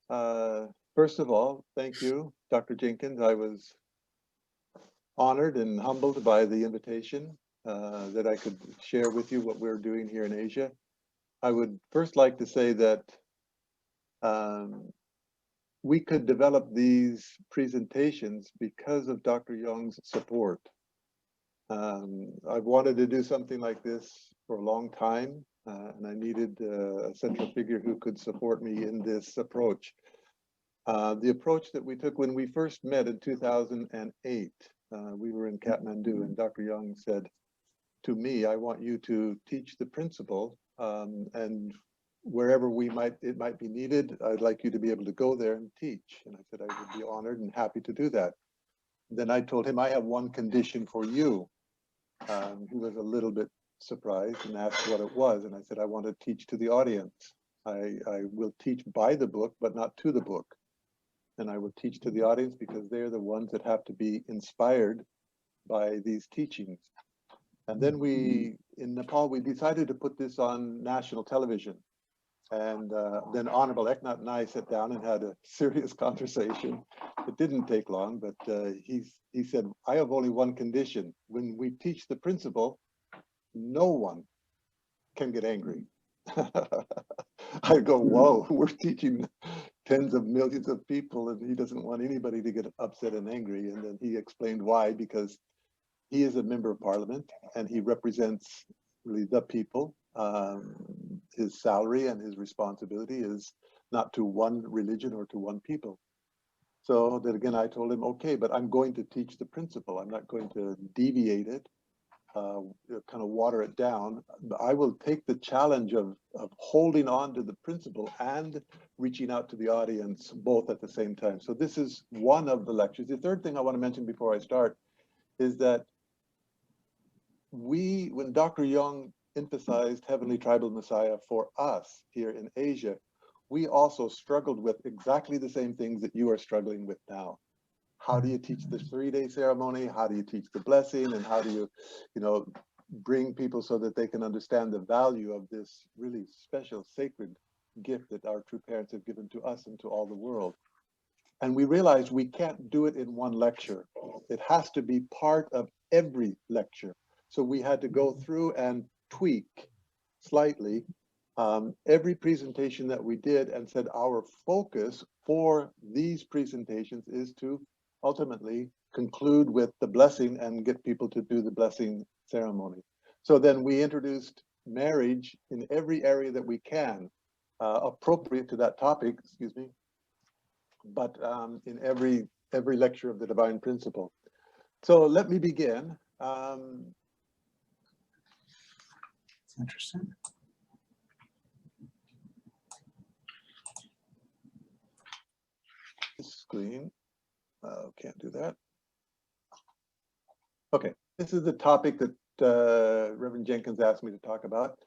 First of all, thank you, Dr. Jenkins. I was honored and humbled by the invitation that I could share with you what we're doing here in Asia. I would first like to say that um, we could develop these presentations because of Dr. Young's support. I've wanted to do something like this for a long time, and I needed a central figure who could support me in this approach. The approach that we took when we first met in 2008, we were in Kathmandu, and Dr. Young said to me, I want you to teach the principle, and wherever it might be needed, I'd like you to be able to go there and teach. And I said I would be honored and happy to do that. Then I told him, I have one condition for you. He was a little bit surprised and asked what it was. And I said, I want to teach to the audience. I will teach by the book, but not to the book. And I will teach to the audience because they're the ones that have to be inspired by these teachings. And then in Nepal, we decided to put this on national television. And then Honorable Eknath and I sat down and had a serious conversation. It didn't take long, but he said, I have only one condition. When we teach the principle, no one can get angry. I go, whoa, we're teaching tens of millions of people and he doesn't want anybody to get upset and angry. And then he explained why, because he is a member of parliament and he represents really the people. His salary and his responsibility is not to one religion or to one people. So that again, I told him, okay, but I'm going to teach the principle. I'm not going to deviate it, kind of water it down. I will take the challenge of holding on to the principle and reaching out to the audience both at the same time. So this is one of the lectures. The third thing I want to mention before I start is that when Dr. Young emphasized Heavenly Tribal Messiah for us here in Asia, we also struggled with exactly the same things that you are struggling with now. How do you teach the 3-day ceremony? How do you teach the blessing? And how do you, bring people so that they can understand the value of this really special, sacred gift that our true parents have given to us and to all the world? And we realized we can't do it in one lecture. It has to be part of every lecture. So we had to go through and tweak slightly every presentation that we did and said our focus for these presentations is to ultimately conclude with the blessing and get people to do the blessing ceremony. So then we introduced marriage in every area that we can, appropriate to that topic, excuse me, but in every lecture of the divine principle. So let me begin. It's interesting. Screen. Can't do that. Okay, this is the topic that Reverend Jenkins asked me to talk about,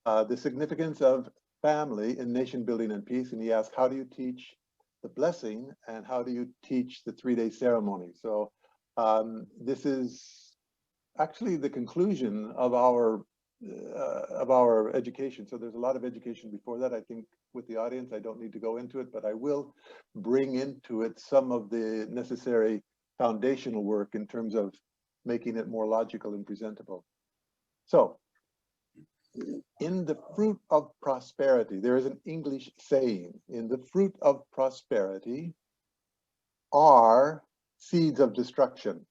the significance of family in nation building and peace. And he asked, how do you teach the blessing and how do you teach the 3-day ceremony? So this is actually the conclusion of our education. So there's a lot of education before that. I think with the audience, I don't need to go into it, but I will bring into it some of the necessary foundational work in terms of making it more logical and presentable. So in the fruit of prosperity, there is an English saying, in the fruit of prosperity are seeds of destruction.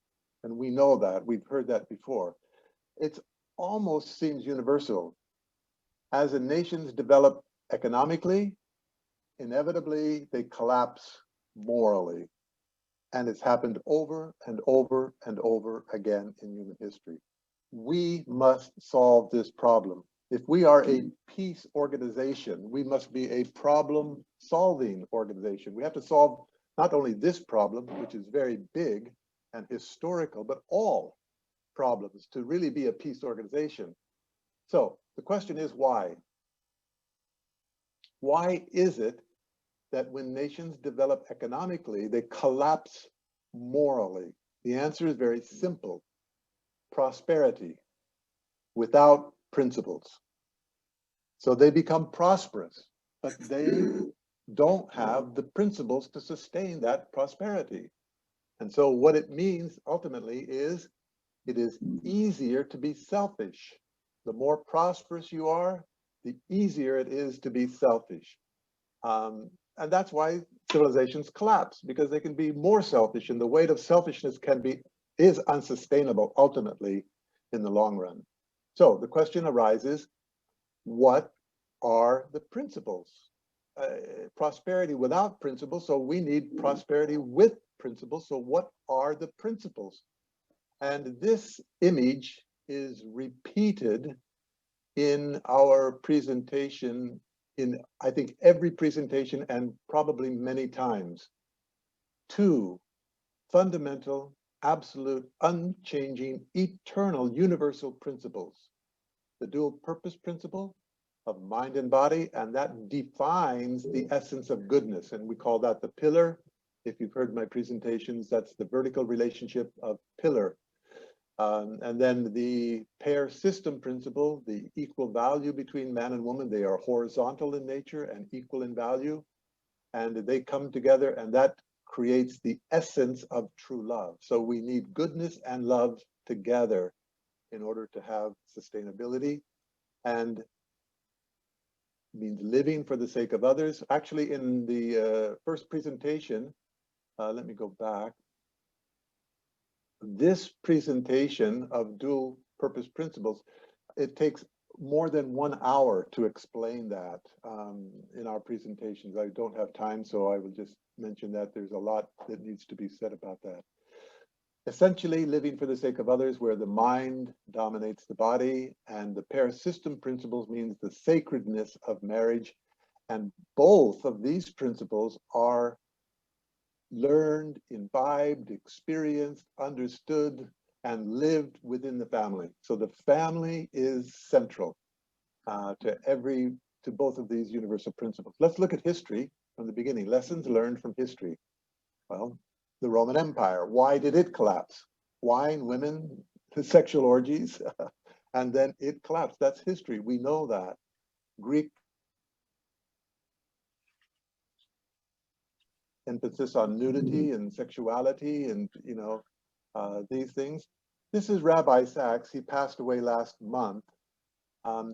And we know that, we've heard that before. It almost seems universal. As the nations develop economically, inevitably they collapse morally. And it's happened over and over and over again in human history. We must solve this problem. If we are a peace organization, we must be a problem-solving organization. We have to solve not only this problem, which is very big and historical, but all problems to really be a peace organization. So the question is why? Why is it that when nations develop economically, they collapse morally? The answer is very simple. Prosperity without principles. So they become prosperous, but they don't have the principles to sustain that prosperity. And so what it means ultimately is it is easier to be selfish. The more prosperous you are, the easier it is to be selfish. And that's why civilizations collapse, because they can be more selfish, and the weight of selfishness is unsustainable ultimately in the long run. So the question arises, what are the principles? Prosperity without principles, so we need prosperity with principles. So what are the principles? And this image is repeated in our presentation, in I think every presentation, and probably many times. Two fundamental, absolute, unchanging, eternal, universal principles. The dual purpose principle of mind and body, and that defines the essence of goodness. And we call that the pillar. If you've heard my presentations, that's the vertical relationship of pillar. And then the pair system principle, the equal value between man and woman, they are horizontal in nature and equal in value. And they come together, and that creates the essence of true love. So we need goodness and love together in order to have sustainability, and means living for the sake of others. Actually, in the first presentation, let me go back. This presentation of dual purpose principles, it takes more than 1 hour to explain that in our presentations. I don't have time, so I will just mention that there's a lot that needs to be said about that. Essentially, living for the sake of others, where the mind dominates the body, and the pair system principles means the sacredness of marriage. And both of these principles are learned, imbibed, experienced, understood, and lived within the family. So the family is central to both of these universal principles. Let's look at history from the beginning. Lessons learned from history. Well, the Roman Empire. Why did it collapse? Wine, women, sexual orgies, and then it collapsed. That's history. We know that. Greek emphasis on nudity and sexuality, and these things. This is Rabbi Sachs. He passed away last month.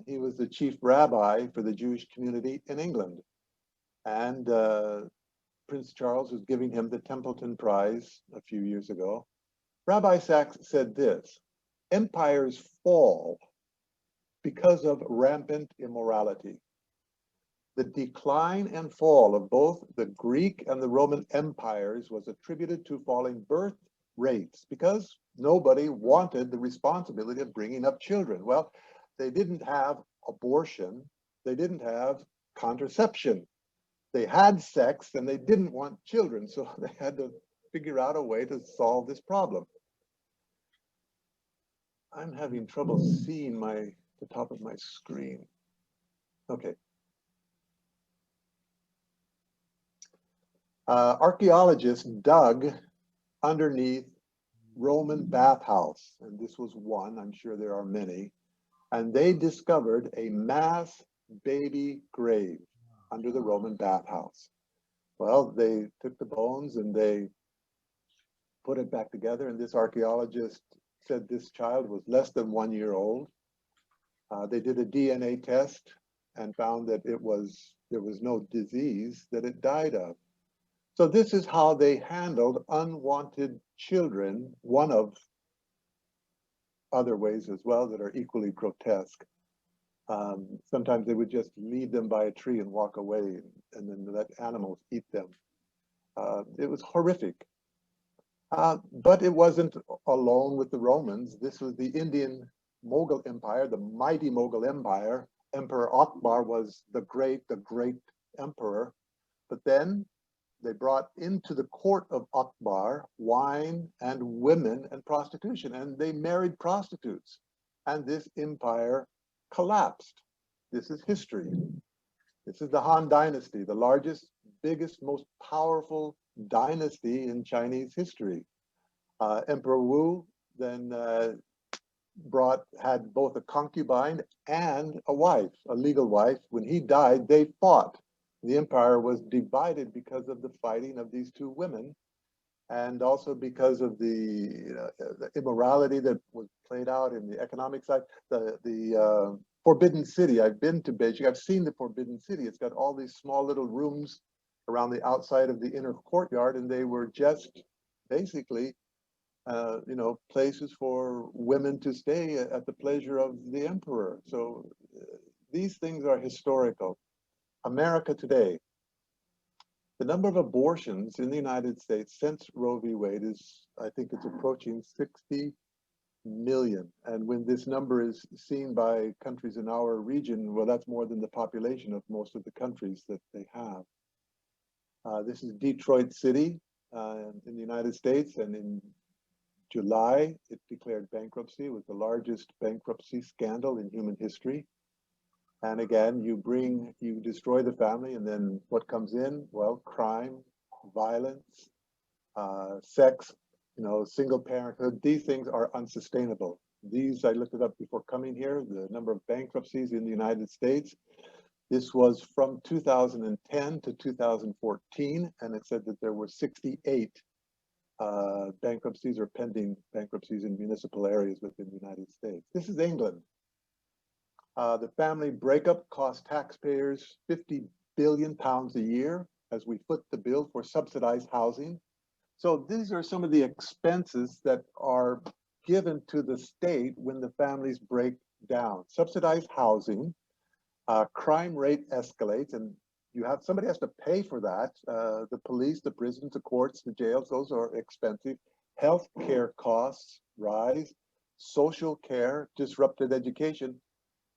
He was the chief rabbi for the Jewish community in England, and Prince Charles was giving him the Templeton Prize a few years ago. Rabbi Sachs said this: empires fall because of rampant immorality. The decline and fall of both the Greek and the Roman empires was attributed to falling birth rates because nobody wanted the responsibility of bringing up children. Well, they didn't have abortion, they didn't have contraception. They had sex and they didn't want children, so they had to figure out a way to solve this problem. I'm having trouble seeing the top of my screen. Okay. Archaeologists dug underneath Roman bathhouse, and this was one, I'm sure there are many, and they discovered a mass baby grave under the Roman bathhouse. Well, they took the bones and they put it back together, and this archaeologist said this child was less than 1 year old. They did a DNA test and found that there was no disease that it died of. So this is how they handled unwanted children, one of other ways as well that are equally grotesque. Sometimes they would just leave them by a tree and walk away and then let animals eat them. It was horrific. But it wasn't alone with the Romans. This was the Indian Mughal Empire, the mighty Mughal Empire. Emperor Akbar was the great emperor. But then they brought into the court of Akbar wine and women and prostitution, and they married prostitutes. And this empire collapsed. This is history. This is the Han Dynasty, the largest, biggest, most powerful dynasty in Chinese history. Emperor Wu then had both a concubine and a wife, a legal wife. When he died, they fought. The empire was divided because of the fighting of these two women, and also because of the immorality that was played out in the economic side. The Forbidden City, I've been to Beijing, I've seen the Forbidden City. It's got all these small little rooms around the outside of the inner courtyard, and they were just basically places for women to stay at the pleasure of the emperor. So these things are historical. America today, the number of abortions in the United States since Roe v. Wade is, I think it's approaching 60 million. And when this number is seen by countries in our region, well, that's more than the population of most of the countries that they have. This is Detroit City in the United States, and in July, it declared bankruptcy. It was the largest bankruptcy scandal in human history. And again, you destroy the family, and then what comes in? Well, crime, violence, sex, single parenthood. These things are unsustainable. These, I looked it up before coming here, the number of bankruptcies in the United States. This was from 2010 to 2014, and it said that there were 68 bankruptcies or pending bankruptcies in municipal areas within the United States. This is England. The family breakup cost taxpayers £50 billion a year as we foot the bill for subsidized housing. So these are some of the expenses that are given to the state when the families break down. Subsidized housing, crime rate escalates, and somebody has to pay for that. The police, the prisons, the courts, the jails, those are expensive. Health care costs rise, social care, disrupted education,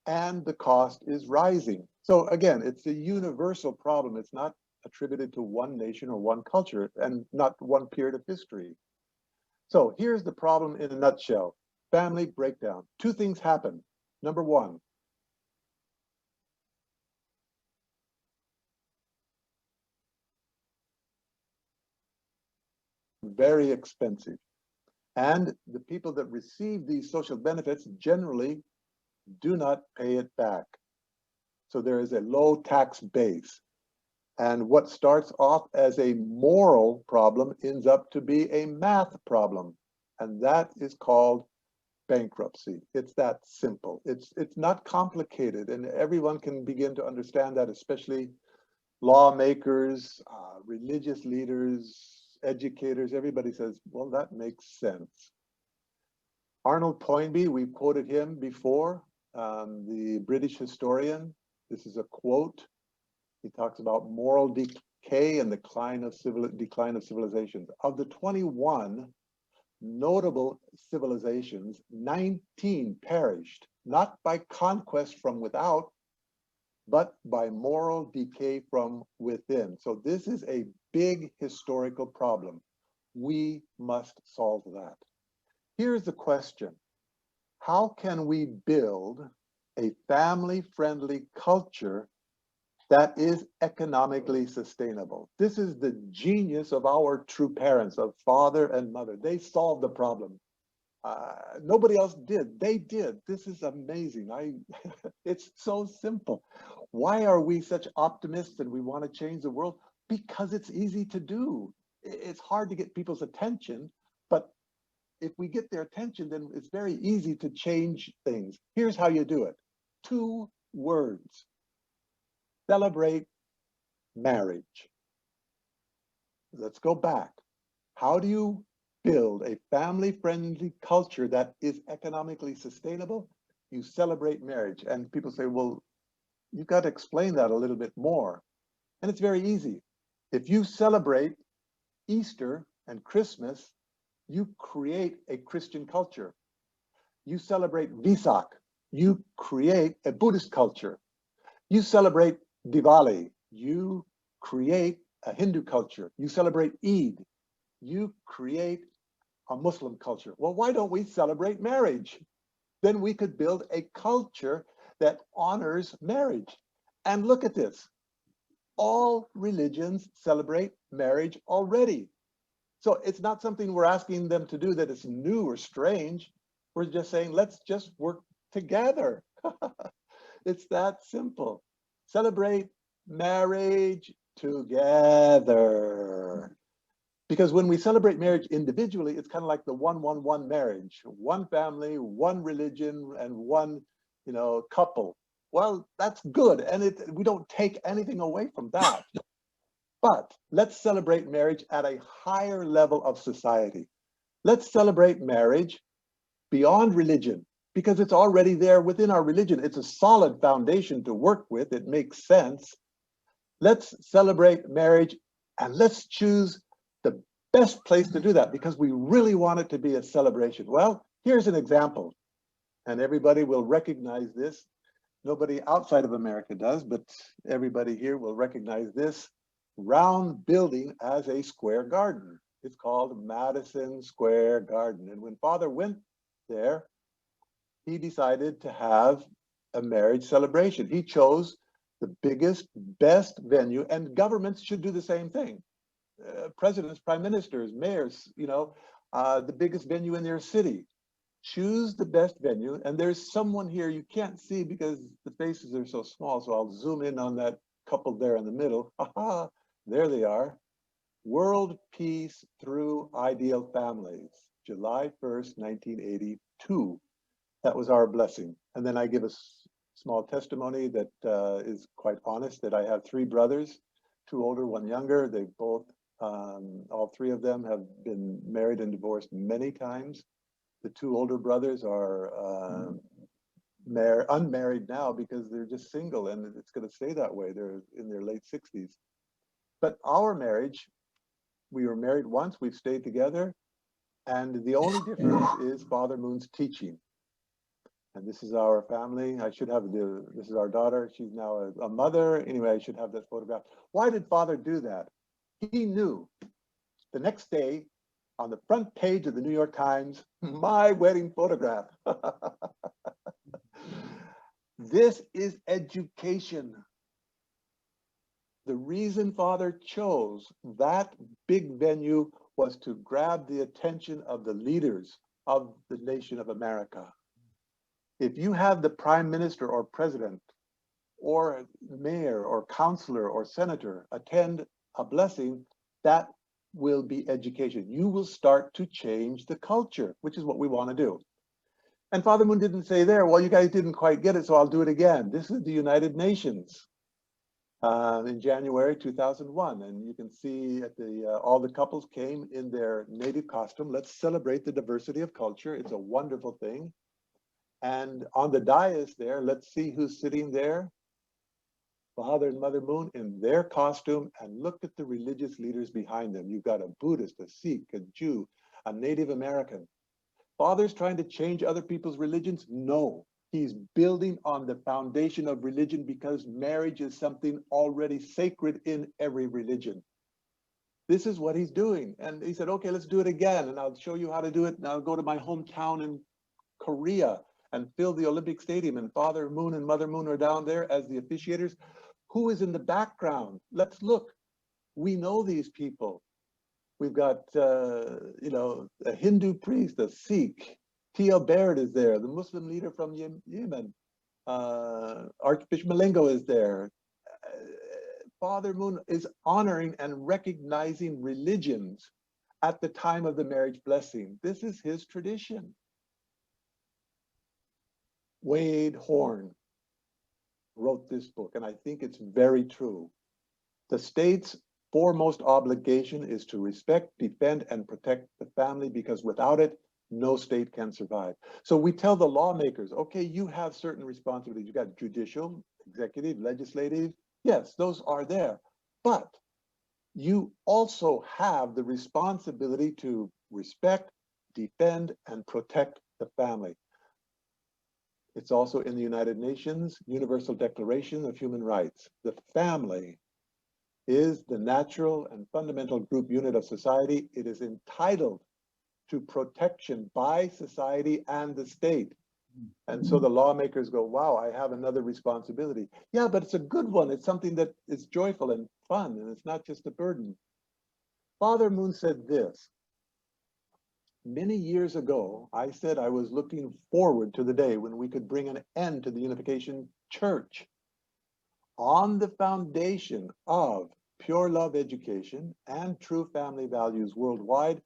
and the cost is rising. So again, it's a universal problem. It's not attributed to one nation or one culture and not one period of history. So here's the problem in a nutshell. Family breakdown. Two things happen. Number one, very expensive. And the people that receive these social benefits generally do not pay it back. So there is a low tax base. And what starts off as a moral problem ends up to be a math problem. And that is called bankruptcy. It's that simple. It's not complicated. And everyone can begin to understand that, especially lawmakers, religious leaders, educators. Everybody says, well, that makes sense. Arnold Toynbee, we've quoted him before, the British historian. This is a quote. He talks about moral decay and decline of civilizations. Of the 21 notable civilizations, 19 perished, not by conquest from without, but by moral decay from within. So this is a big historical problem. We must solve that. Here's the question. How can we build a family-friendly culture that is economically sustainable? This is the genius of our true parents, of father and mother. They solved the problem. Nobody else did. They did. This is amazing. It's so simple. Why are we such optimists and we want to change the world? Because it's easy to do. It's hard to get people's attention, but if we get their attention, then it's very easy to change things. Here's how you do it. 2 words. Celebrate marriage. Let's go back. How do you build a family-friendly culture that is economically sustainable? You celebrate marriage. And people say, well, you've got to explain that a little bit more. And it's very easy. If you celebrate Easter and Christmas, you create a Christian culture. You celebrate Vesak, you create a Buddhist culture. You celebrate Diwali, you create a Hindu culture. You celebrate Eid, you create a Muslim culture. Well, why don't we celebrate marriage? Then we could build a culture that honors marriage. And look at this. All religions celebrate marriage already. So it's not something we're asking them to do that is new or strange. We're just saying, let's just work together. It's that simple. Celebrate marriage together. Because when we celebrate marriage individually, it's kind of like the 1-1-1 marriage, one family, one religion, and one, couple. Well, that's good, and we don't take anything away from that. But let's celebrate marriage at a higher level of society. Let's celebrate marriage beyond religion, because it's already there within our religion. It's a solid foundation to work with. It makes sense. Let's celebrate marriage, and let's choose the best place to do that, because we really want it to be a celebration. Well, here's an example, and everybody will recognize this. Nobody outside of America does, but everybody here will recognize this round building as a square garden. It's called Madison Square Garden. And when Father went there, he decided to have a marriage celebration. He chose the biggest, best venue, and governments should do the same thing. Presidents, prime ministers, mayors, the biggest venue in their city. Choose the best venue. And there's someone here you can't see because the faces are so small. So I'll zoom in on that couple there in the middle. Aha, there they are. World Peace Through Ideal Families, July 1st, 1982. That was our blessing. And then I give a small testimony that is quite honest, that I have 3 brothers, 2 older, 1 younger. They both, all 3 of them have been married and divorced many times. The 2 older brothers are unmarried now because they're just single, and it's going to stay that way. They're in their late 60s. But our marriage, we were married once, we've stayed together, and the only difference is Father Moon's teaching. And this is our family. I should have this is our daughter. She's now a mother. Anyway, I should have that photograph. Why did Father do that? He knew the next day on the front page of the New York Times, my wedding photograph. This is education. The reason Father chose that big venue was to grab the attention of the leaders of the nation of America. If you have the prime minister or president or mayor or councilor or senator attend a blessing, that will be education. You will start to change the culture, which is what we want to do. And Father Moon didn't say there, well, you guys didn't quite get it, so I'll do it again. This is the United Nations in January 2001. And you can see at all the couples came in their native costume. Let's celebrate the diversity of culture. It's a wonderful thing. And on the dais there, let's see who's sitting there. Father and Mother Moon in their costume, and look at the religious leaders behind them. You've got a Buddhist, a Sikh, a Jew, a Native American. Father's trying to change other people's religions? No, he's building on the foundation of religion, because marriage is something already sacred in every religion. This is what he's doing. And he said, okay, let's do it again. And I'll show you how to do it. And I'll go to my hometown in Korea and fill the Olympic Stadium. And Father Moon and Mother Moon are down there as the officiators. Who is in the background? Let's look. We know these people. We've got, a Hindu priest, a Sikh. T.L. Baird is there, the Muslim leader from Yemen. Archbishop Malengo is there. Father Moon is honoring and recognizing religions at the time of the marriage blessing. This is his tradition. Wade Horn wrote this book, and I think it's very true. The state's foremost obligation is to respect, defend, and protect the family, because without it, no state can survive. So we tell the lawmakers, okay, you have certain responsibilities. You've got judicial, executive, legislative. Yes, those are there. But you also have the responsibility to respect, defend, and protect the family. It's also in the United Nations Universal Declaration of Human Rights. The family is the natural and fundamental group unit of society. It is entitled to protection by society and the state. And so the lawmakers go, wow, I have another responsibility. Yeah, but it's a good one. It's something that is joyful and fun, and it's not just a burden. Father Moon said this. Many years ago, I said I was looking forward to the day when we could bring an end to the Unification Church. on the foundation of pure love education and true family values worldwide,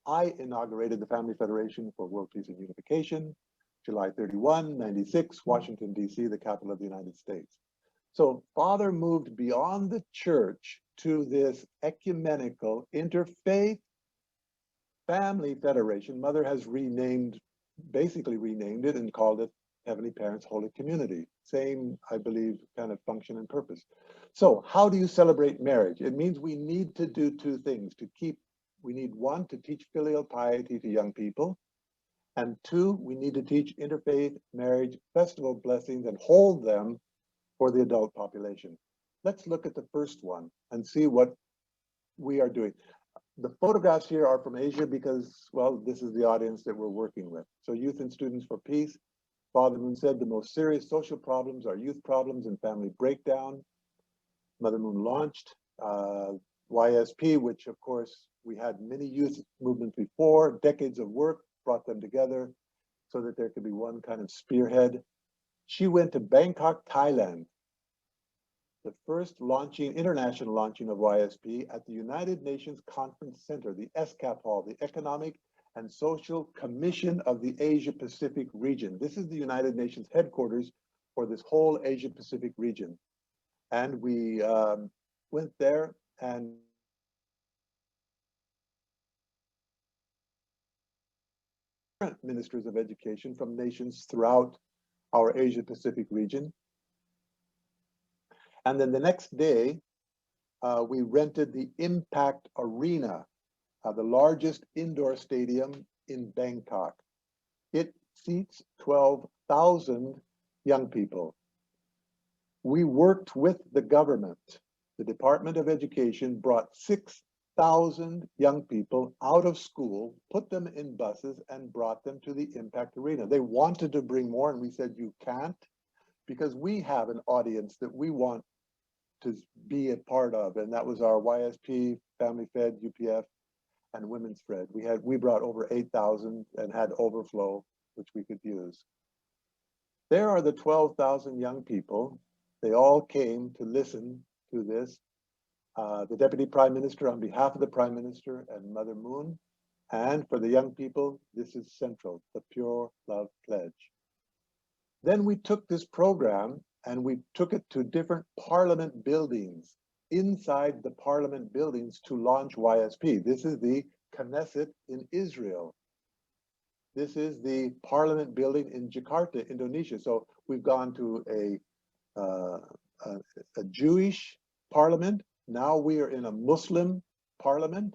I inaugurated the Family Federation for World Peace and Unification, July 31, 96, Washington, D.C., the capital of the United States. So Father moved beyond the church to this ecumenical interfaith family federation. Mother has basically renamed it and called it Heavenly Parents Holy Community. Same, I believe, kind of function and purpose. So how do you celebrate marriage? It means we need to do two things we need one, to teach filial piety to young people. And two, we need to teach interfaith marriage festival blessings and hold them for the adult population. Let's look at the first one and see what we are doing. The photographs here are from Asia because, well, this is the audience that we're working with. So Youth and Students for Peace. Father Moon said the most serious social problems are youth problems and family breakdown. Mother Moon launched YSP, which of course we had many youth movements before, decades of work brought them together so that there could be one kind of spearhead. She went to Bangkok, Thailand, the first international launching of YSP at the United Nations Conference Center, the ESCAP Hall, the Economic and Social Commission of the Asia Pacific region. This is the United Nations headquarters for this whole Asia Pacific region. And we went there and ministers of education from nations throughout our Asia Pacific region. And then the next day, we rented the Impact Arena, the largest indoor stadium in Bangkok. It seats 12,000 young people. We worked with the government. The Department of Education brought 6,000 young people out of school, put them in buses, and brought them to the Impact Arena. They wanted to bring more, and we said, you can't, because we have an audience that we want to be a part of, and that was our YSP, Family Fed, UPF, and Women's Fed. We brought over 8,000 and had overflow, which we could use. There are the 12,000 young people. They all came to listen to this. The Deputy Prime Minister on behalf of the Prime Minister and Mother Moon. And for the young people, this is central, the Pure Love Pledge. Then we took this program and we took it to different parliament buildings, inside the parliament buildings, to launch YSP. This is the Knesset in Israel. This is the parliament building in Jakarta, Indonesia. So we've gone to a Jewish parliament. Now we are in a Muslim parliament.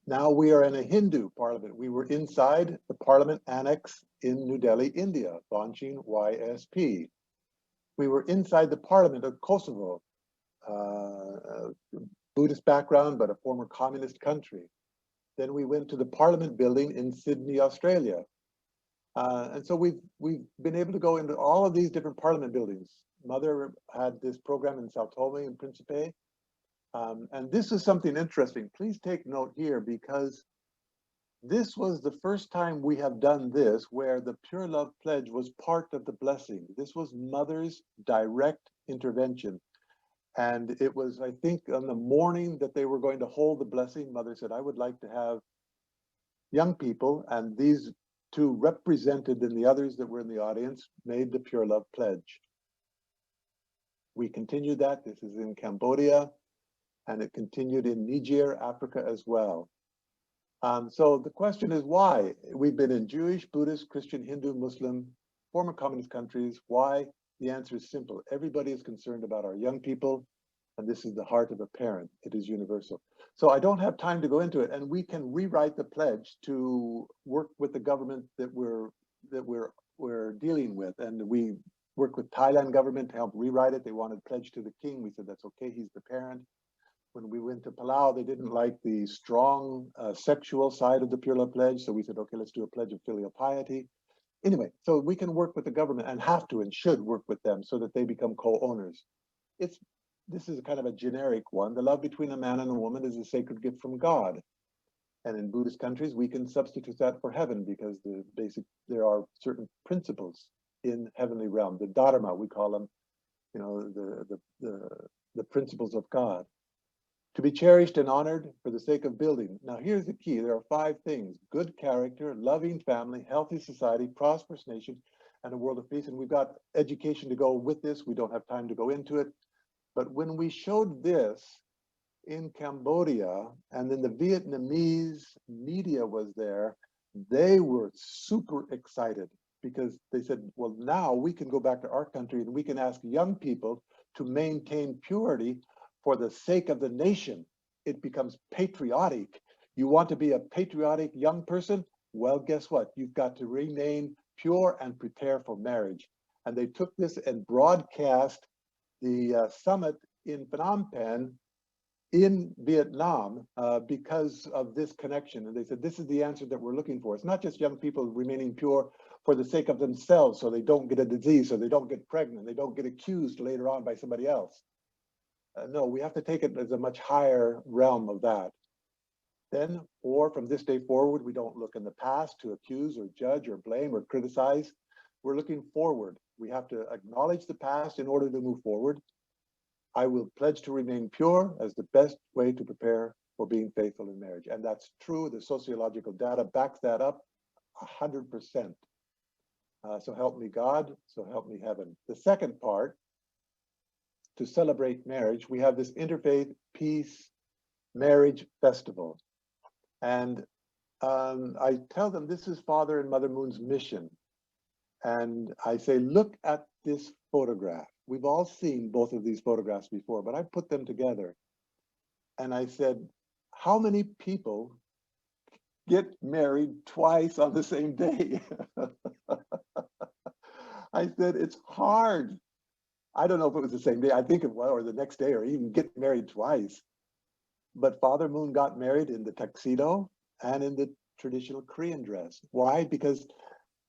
Now we are in a Hindu parliament. We were inside the parliament annex in New Delhi, India, launching YSP. We were inside the parliament of Kosovo, Buddhist background, but a former communist country. Then we went to the parliament building in Sydney, Australia. And so we've been able to go into all of these different parliament buildings. Mother had this program in Sao Tome and Principe. And this is something interesting. Please take note here, because this was the first time we have done this where the Pure Love Pledge was part of the blessing. This was Mother's direct intervention. And it was, I think, on the morning that they were going to hold the blessing, Mother said, I would like to have young people, and these two represented in the others that were in the audience, made the Pure Love Pledge. We continued that. This is in Cambodia. And it continued in Niger, Africa as well. So the question is why? We've been in Jewish, Buddhist, Christian, Hindu, Muslim, former communist countries. Why? The answer is simple. Everybody is concerned about our young people, and this is the heart of a parent. It is universal. So I don't have time to go into it, and we can rewrite the pledge to work with the government that we're dealing with. And we worked with Thailand government to help rewrite it. They wanted pledge to the king. We said, that's okay, he's the parent. When we went to Palau, they didn't like the strong sexual side of the Pure Love Pledge. So we said, okay, let's do a pledge of filial piety. Anyway, so we can work with the government and have to and should work with them so that they become co-owners. This is kind of a generic one. The love between a man and a woman is a sacred gift from God. And in Buddhist countries, we can substitute that for heaven because there are certain principles in heavenly realm, the Dharma, we call them, you know, the principles of God. To be cherished and honored for the sake of building. Now, here's the key. There are 5 things: good character, loving family, healthy society, prosperous nation, and a world of peace. And we've got education to go with this. We don't have time to go into it. But when we showed this in Cambodia, and then the Vietnamese media was there, they were super excited because they said, well, now we can go back to our country and we can ask young people to maintain purity for the sake of the nation. It becomes patriotic. You want to be a patriotic young person? Well, guess what? You've got to remain pure and prepare for marriage. And they took this and broadcast the summit in Phnom Penh in Vietnam because of this connection. And they said, this is the answer that we're looking for. It's not just young people remaining pure for the sake of themselves, so they don't get a disease, so they don't get pregnant, they don't get accused later on by somebody else. No, we have to take it as a much higher realm of that. Then, or from this day forward, we don't look in the past to accuse or judge or blame or criticize. We're looking forward. We have to acknowledge the past in order to move forward. I will pledge to remain pure as the best way to prepare for being faithful in marriage. And that's true. The sociological data backs that up 100%. So help me God, so help me heaven. The second part, to celebrate marriage, we have this Interfaith Peace Marriage Festival. And I tell them this is Father and Mother Moon's mission. And I say, look at this photograph. We've all seen both of these photographs before, but I put them together. And I said, how many people get married twice on the same day? I said, it's hard. I don't know if it was the same day. I think it was, or the next day, or even get married twice. But Father Moon got married in the tuxedo and in the traditional Korean dress. Why? Because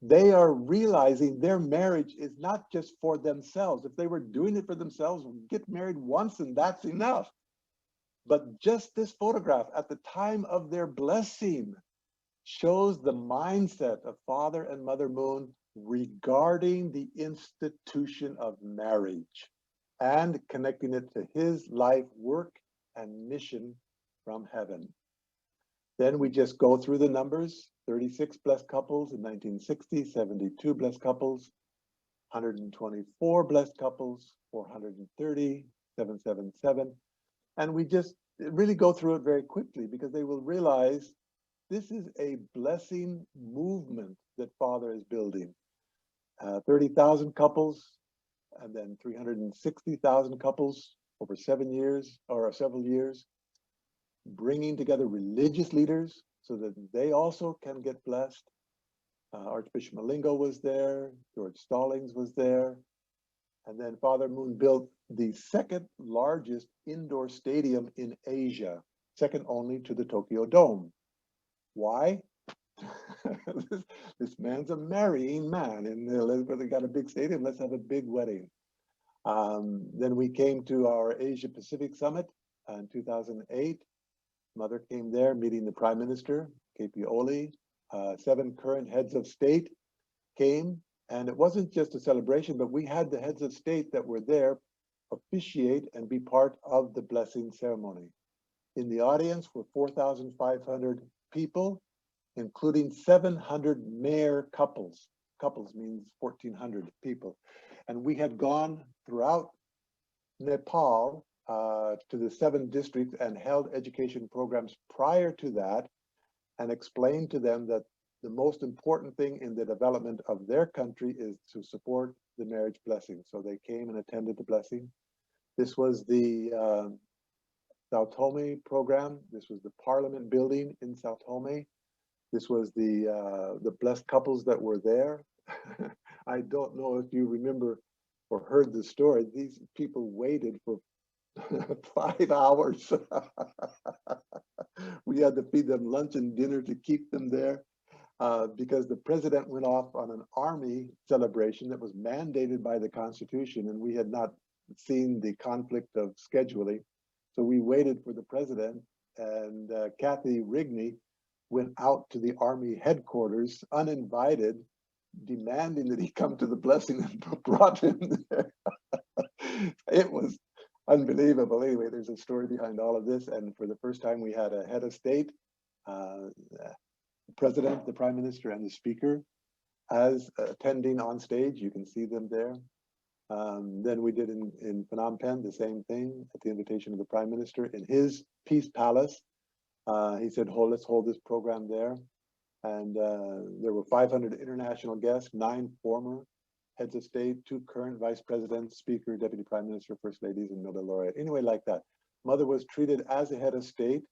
they are realizing their marriage is not just for themselves. If they were doing it for themselves, get married once and that's enough. But just this photograph at the time of their blessing shows the mindset of Father and Mother Moon regarding the institution of marriage and connecting it to his life, work, and mission from heaven. Then we just go through the numbers: 36 blessed couples in 1960, 72 blessed couples, 124 blessed couples, 430, 777. And we just really go through it very quickly because they will realize this is a blessing movement that Father is building. 30,000 couples, and then 360,000 couples over 7 years or several years, bringing together religious leaders so that they also can get blessed. Archbishop Malingo was there, George Stallings was there, and then Father Moon built the second largest indoor stadium in Asia, second only to the Tokyo Dome. Why? this man's a marrying man, and they got a big stadium, let's have a big wedding. Then we came to our Asia Pacific Summit in 2008. Mother came there, meeting the Prime Minister, KP Oli. 7 current heads of state came, and it wasn't just a celebration, but we had the heads of state that were there officiate and be part of the blessing ceremony. In the audience were 4,500 people, including 700 mayor couples. Couples means 1,400 people. And we had gone throughout Nepal to the 7 districts and held education programs prior to that and explained to them that the most important thing in the development of their country is to support the marriage blessing. So they came and attended the blessing. This was the Sao Tome program. This was the Parliament building in Sao Tome. This was the blessed couples that were there. I don't know if you remember or heard the story. These people waited for 5 hours. We had to feed them lunch and dinner to keep them there because the president went off on an army celebration that was mandated by the Constitution, and we had not seen the conflict of scheduling. So we waited for the president, and Kathy Rigney went out to the army headquarters uninvited, demanding that he come to the blessing and brought him there. It was unbelievable. Anyway, there's a story behind all of this. And for the first time, we had a head of state, the president, the prime minister, and the speaker as attending on stage. You can see them there. Then we did in Phnom Penh the same thing at the invitation of the prime minister in his peace palace. He said, let's hold this program there. And there were 500 international guests, 9 former heads of state, 2 current vice presidents, speaker, deputy prime minister, first ladies, and Nobel laureate. Anyway, like that. Mother was treated as a head of state,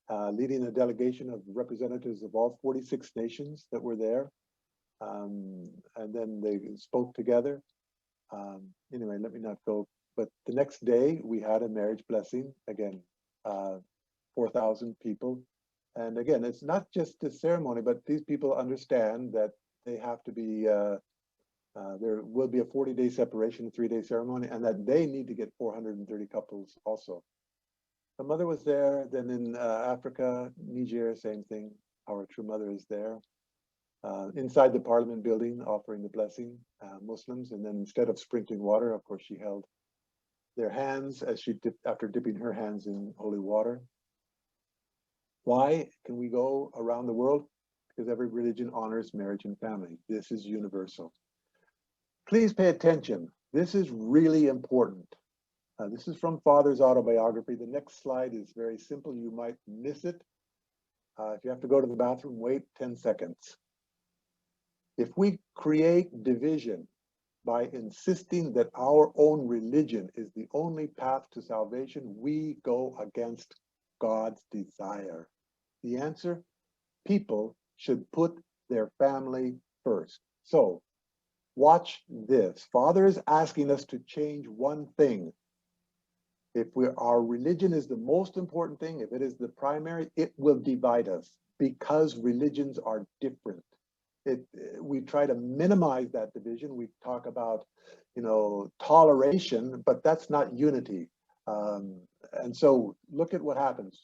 leading a delegation of representatives of all 46 nations that were there. And then they spoke together. Anyway, let me not go. But the next day, we had a marriage blessing. Again, 4,000 people. And again, it's not just the ceremony, but these people understand that they have to be, there will be a 40-day separation, 3-day ceremony, and that they need to get 430 couples also. The mother was there. Then in Africa, Niger, same thing. Our true mother is there. Inside the parliament building, offering the blessing, Muslims. And then instead of sprinkling water, of course, she held their hands as she dipped, after dipping her hands in holy water. Why can we go around the world? Because every religion honors marriage and family. This is universal. Please pay attention. This is really important. This is from Father's autobiography. The next slide is very simple. You might miss it. If you have to go to the bathroom, wait 10 seconds. If we create division by insisting that our own religion is the only path to salvation, we go against God's desire. The answer? People should put their family first. So, watch this. Father is asking us to change one thing. If our religion is the most important thing, if it is the primary, it will divide us because religions are different. We try to minimize that division. We talk about, toleration, but that's not unity. And so look at what happens.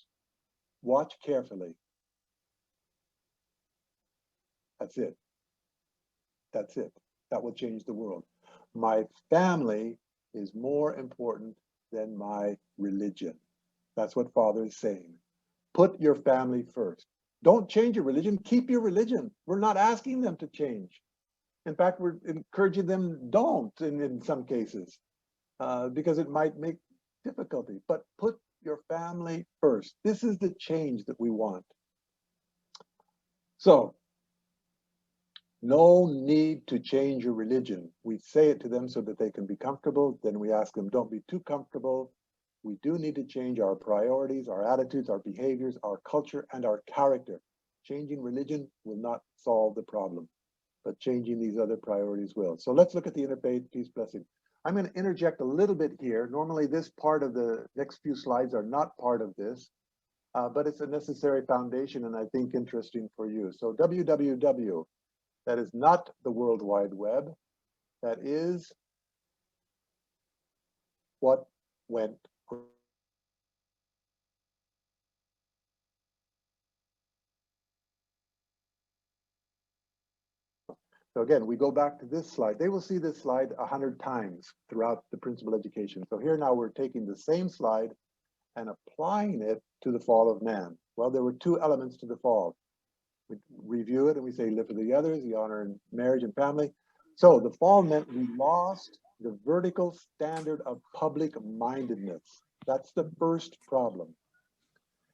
Watch carefully. That's it. That's it. That will change the world. My family is more important than my religion. That's what Father is saying. Put your family first. Don't change your religion. Keep your religion. We're not asking them to change. In fact, we're encouraging them don't in some cases because it might make difficulty. But put your family first. This is the change that we want. So, no need to change your religion. We say it to them so that they can be comfortable. Then we ask them, don't be too comfortable. We do need to change our priorities, our attitudes, our behaviors, our culture, and our character. Changing religion will not solve the problem, but changing these other priorities will. So let's look at the interfaith peace blessing. I'm going to interject a little bit here. Normally, this part of the next few slides are not part of this, but it's a necessary foundation and I think interesting for you. So www. That is not the World Wide Web. That is what went. So again, we go back to this slide. They will see this slide 100 times throughout the principal education. So here now we're taking the same slide and applying it to the fall of man. Well, there were 2 elements to the fall. We review it and we say live for the others, the honor in marriage and family. So the fall meant we lost the vertical standard of public mindedness. That's the first problem.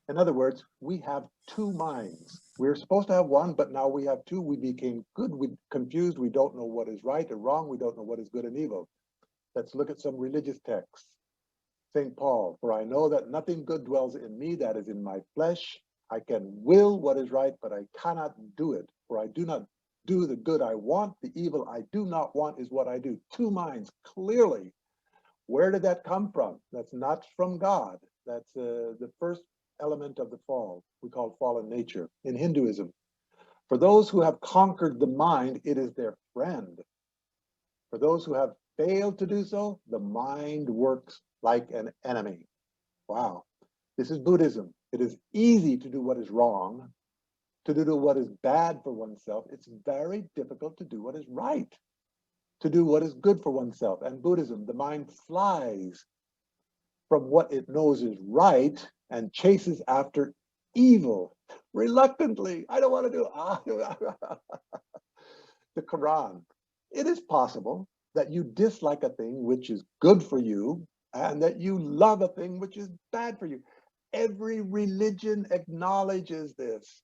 In other words, we have 2 minds. We're supposed to have one, but now we have 2. We became confused. We don't know what is right or wrong. We don't know what is good and evil. Let's look at some religious texts. St. Paul, for I know that nothing good dwells in me, that is in my flesh. I can will what is right, but I cannot do it. For I do not do the good I want. The evil I do not want is what I do. 2 minds, clearly. Where did that come from? That's not from God. That's the first element of the fall. We call it fallen nature in Hinduism. For those who have conquered the mind, it is their friend. For those who have failed to do so, the mind works like an enemy. Wow. This is Buddhism. It is easy to do what is wrong, to do what is bad for oneself, it's very difficult to do what is right, to do what is good for oneself. And Buddhism, the mind flies from what it knows is right and chases after evil reluctantly. I don't want to do the Quran. It is possible that you dislike a thing which is good for you and that you love a thing which is bad for you. Every religion acknowledges this.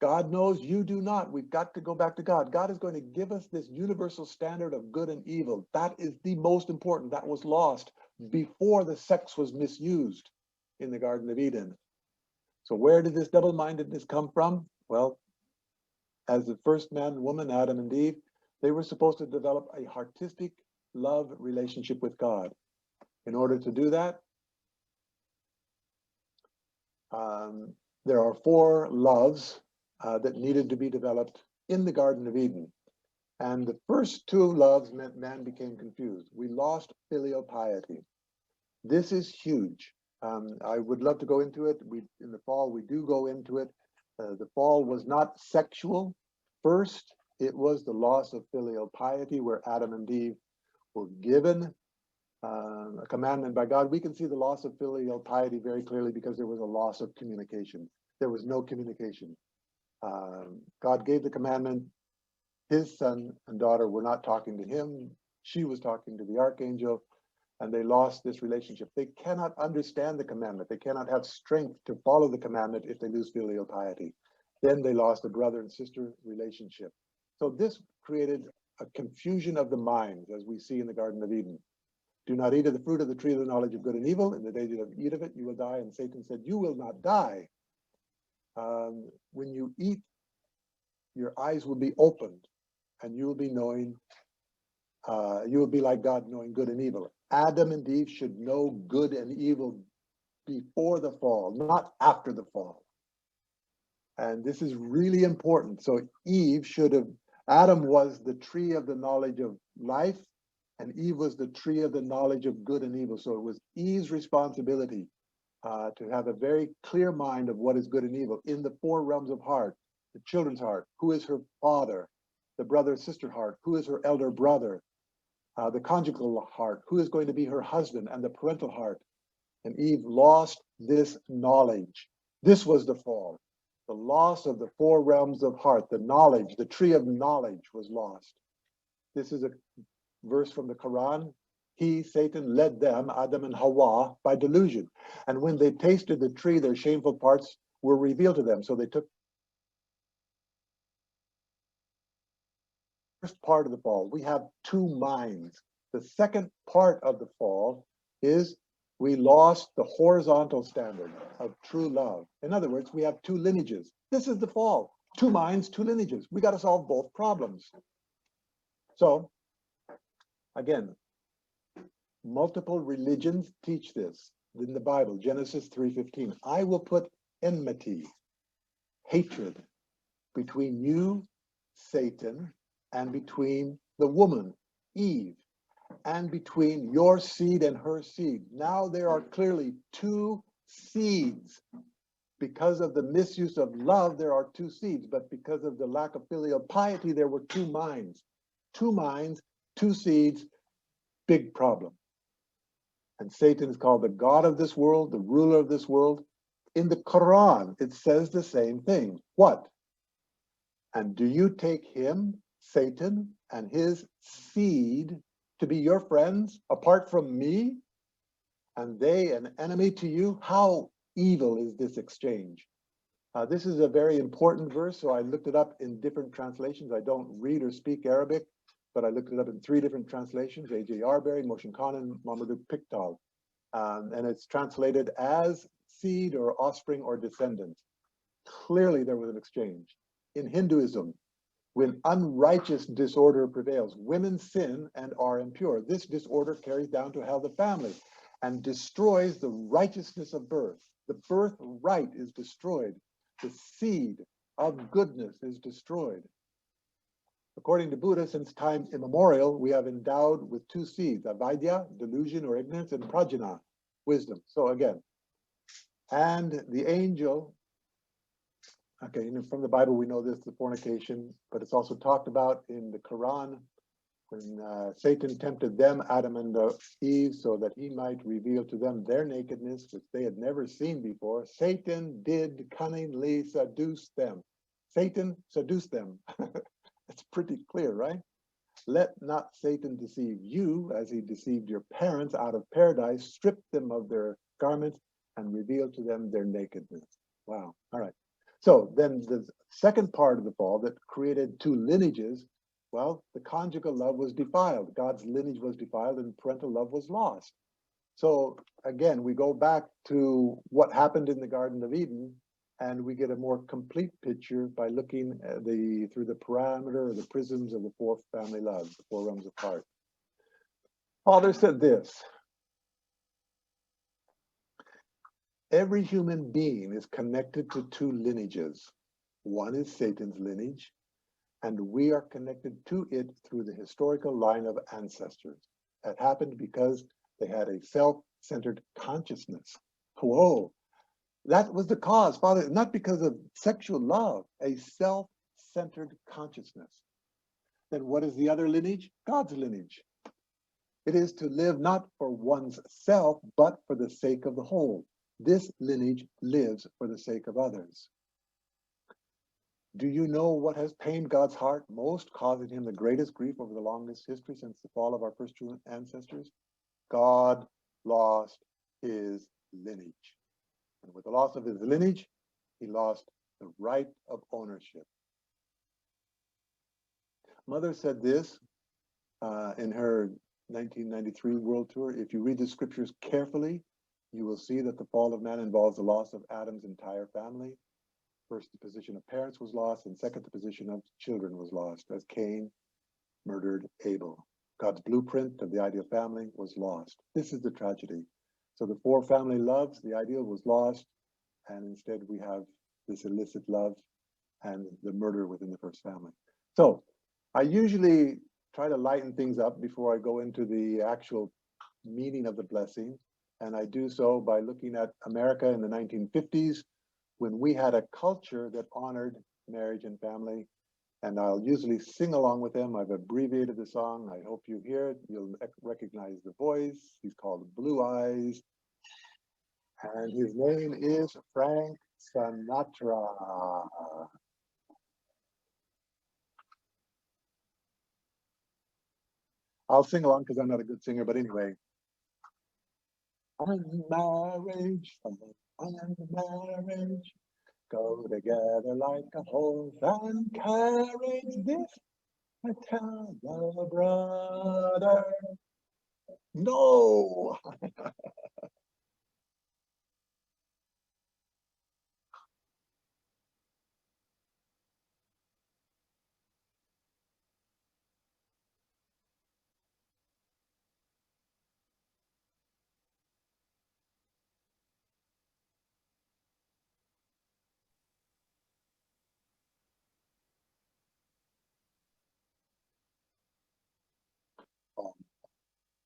God knows, you do not. We've got to go back to God. God is going to give us this universal standard of good and evil. That is the most important. That was lost before the sex was misused in the Garden of Eden. So where did this double-mindedness come from? Well, as the first man and woman, Adam and Eve, they were supposed to develop a heartistic love relationship with God. In order to do that, there are 4 loves that needed to be developed in the Garden of Eden. And the first 2 loves meant man became confused. We lost filial piety. This is huge. I would love to go into it. In the fall, we do go into it. The fall was not sexual. First, it was the loss of filial piety, where Adam and Eve were given a commandment by God. We can see the loss of filial piety very clearly because there was a loss of communication. There was no communication. God gave the commandment. His son and daughter were not talking to him. She was talking to the archangel, and they lost this relationship. They cannot understand the commandment. They cannot have strength to follow the commandment if they lose filial piety. Then they lost a brother and sister relationship. So this created a confusion of the minds, as we see in the Garden of Eden. Do not eat of the fruit of the tree of the knowledge of good and evil. In the day you eat of it, you will die. And Satan said, you will not die. When you eat, your eyes will be opened, and you will be knowing, you will be like God, knowing good and evil. Adam and Eve should know good and evil before the fall, not after the fall. And this is really important. So Eve should have, Adam was the tree of the knowledge of life, and Eve was the tree of the knowledge of good and evil. So it was Eve's responsibility to have a very clear mind of what is good and evil in the 4 realms of heart. The children's heart, who is her father? The brother-sister heart, who is her elder brother? The conjugal heart, who is going to be her husband? And the parental heart. And Eve lost this knowledge. This was the fall. The loss of the 4 realms of heart, the knowledge, the tree of knowledge was lost. This is a verse from the Quran. He, Satan, led them, Adam and Hawa, by delusion. And when they tasted the tree, their shameful parts were revealed to them. So they took the first part of the fall. We have 2 minds. The second part of the fall is we lost the horizontal standard of true love. In other words, we have 2 lineages. This is the fall. 2 minds, 2 lineages. We got to solve both problems. So, again, multiple religions teach this. In the Bible, Genesis 3:15, I will put enmity, hatred, between you, Satan, and between the woman, Eve, and between your seed and her seed. Now there are clearly 2 seeds. Because of the misuse of love, there are 2 seeds, but because of the lack of filial piety, there were 2 minds. 2 minds, 2 seeds, big problem. And Satan is called the God of this world, the ruler of this world. In the Quran, it says the same thing. What? And do you take him, Satan, and his seed to be your friends apart from me? And they an enemy to you? How evil is this exchange? This is a very important verse, so I looked it up in different translations. I don't read or speak Arabic, but I looked it up in 3 different translations, A.J. Arbery, Moshe Khan, Mamadou Pickthall. And it's translated as seed or offspring or descendant. Clearly there was an exchange. In Hinduism, when unrighteous disorder prevails, women sin and are impure. This disorder carries down to hell the family and destroys the righteousness of birth. The birthright is destroyed. The seed of goodness is destroyed. According to Buddha, since time immemorial, we have endowed with 2 seeds, avidya, delusion or ignorance, and prajna, wisdom. So again, and the angel Okay, and from the Bible, we know this, the fornication, but it's also talked about in the Quran when Satan tempted them, Adam and Eve, so that he might reveal to them their nakedness, which they had never seen before. Satan did cunningly seduce them. Satan seduced them. It's pretty clear, right? Let not Satan deceive you as he deceived your parents out of paradise, stripped them of their garments, and revealed to them their nakedness. Wow. All right. So then the second part of the fall that created two lineages, well, the conjugal love was defiled. God's lineage was defiled and parental love was lost. So again, we go back to what happened in the Garden of Eden, and we get a more complete picture by looking at through the parameter or the prisms of the four family loves, the four realms of heart. Father said this: every human being is connected to two lineages. One is Satan's lineage, and we are connected to it through the historical line of ancestors. That happened because they had a self-centered consciousness. Whoa, that was the cause, Father, not because of sexual love, a self-centered consciousness. Then what is the other lineage? God's lineage. It is to live not for one's self, but for the sake of the whole. This lineage lives for the sake of others. Do you know what has pained God's heart most, causing him the greatest grief over the longest history since the fall of our first two ancestors? God lost his lineage. And with the loss of his lineage, he lost the right of ownership. Mother said this in her 1993 world tour. If you read the scriptures carefully, you will see that the fall of man involves the loss of Adam's entire family. First, the position of parents was lost, and second, the position of children was lost as Cain murdered Abel. God's blueprint of the ideal family was lost. This is the tragedy. So the four family loves, the ideal was lost, and instead we have this illicit love and the murder within the first family. So I usually try to lighten things up before I go into the actual meaning of the blessing. And I do so by looking at America in the 1950s, when we had a culture that honored marriage and family. And I'll usually sing along with them. I've abbreviated the song. I hope you hear it. You'll recognize the voice. He's called Blue Eyes. And his name is Frank Sinatra. I'll sing along because I'm not a good singer, but anyway. And marriage, and marriage go together like a horse and carriage. This I tell the brother. No.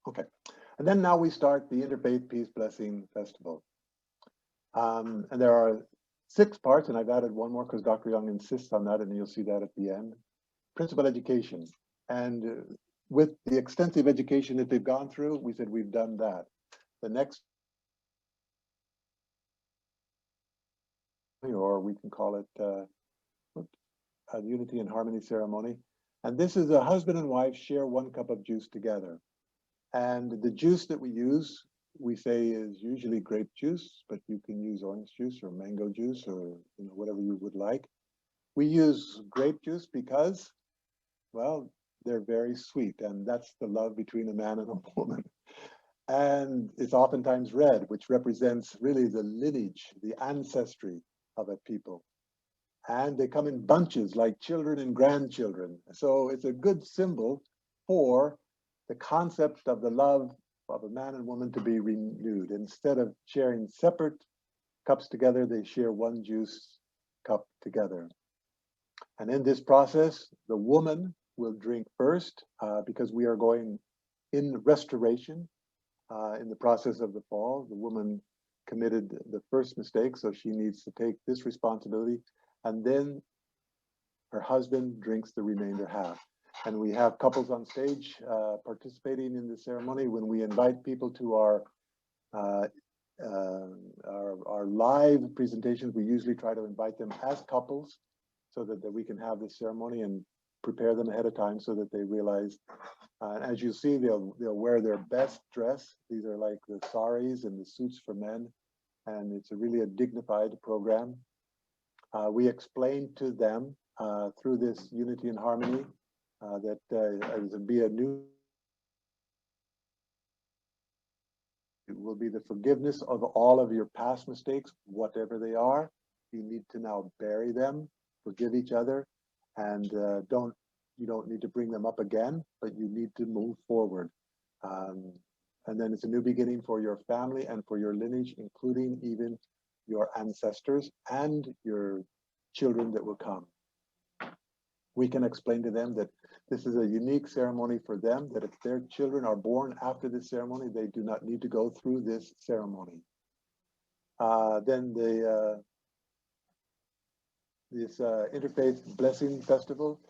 Okay. And then now we start the Interfaith Peace Blessing Festival. And there are 6 parts, and I've added one more because Dr. Young insists on that, and you'll see that at the end. Principal education. And with the extensive education that they've gone through, we said we've done that. The next, or we can call it a unity and harmony ceremony. And this is a husband and wife share 1 cup of juice together. And the juice that we use, we say is usually grape juice, but you can use orange juice or mango juice or whatever you would like. We use grape juice because, well, they're very sweet, and that's the love between a man and a woman. And it's oftentimes red, which represents really the lineage, the ancestry of a people. And they come in bunches like children and grandchildren. So it's a good symbol for the concept of the love of a man and woman to be renewed. Instead of sharing separate cups together, they share 1 juice cup together. And in this process, the woman will drink first because we are going in restoration in the process of the fall. The woman committed the first mistake, so she needs to take this responsibility. and then her husband drinks the remainder half. And we have couples on stage participating in the ceremony. When we invite people to uh, our live presentations, we usually try to invite them as couples so that we can have this ceremony and prepare them ahead of time so that they realize. As you see, they'll wear their best dress. These are like the saris and the suits for men, and it's really a dignified program. We explain to them through this unity and harmony that it will be a new. It will be the forgiveness of all of your past mistakes, whatever they are. You need to now bury them, forgive each other, and you don't need to bring them up again, but you need to move forward. And then it's a new beginning for your family and for your lineage, including even your ancestors and your children that will come. We can explain to them that this is a unique ceremony for them, that if their children are born after this ceremony, they do not need to go through this ceremony. Then this Interfaith Blessing Festival,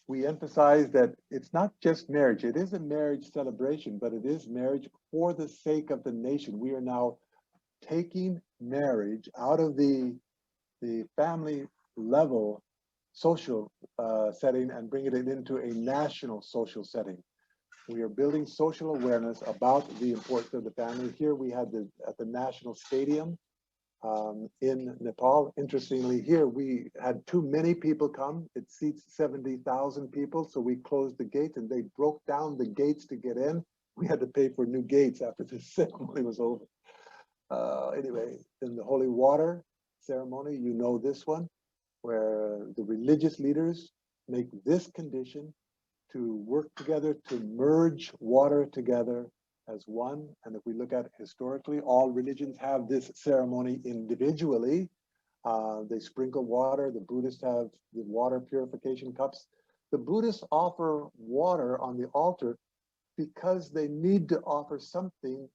we emphasize that it's not just marriage. It is a marriage celebration, but it is marriage for the sake of the nation. We are now taking marriage out of the family level social setting and bringing it into a national social setting. We are building social awareness about the importance of the family. Here we had at the National Stadium in Nepal. Interestingly, here we had too many people come. It seats 70,000 people, so we closed the gates and they broke down the gates to get in. We had to pay for new gates after the ceremony was over. Anyway, in the holy water ceremony, you know this one, where the religious leaders make this condition to work together, to merge water together as one. And if we look at historically, all religions have this ceremony individually. They sprinkle water. The Buddhists have the water purification cups. The Buddhists offer water on the altar because they need to offer something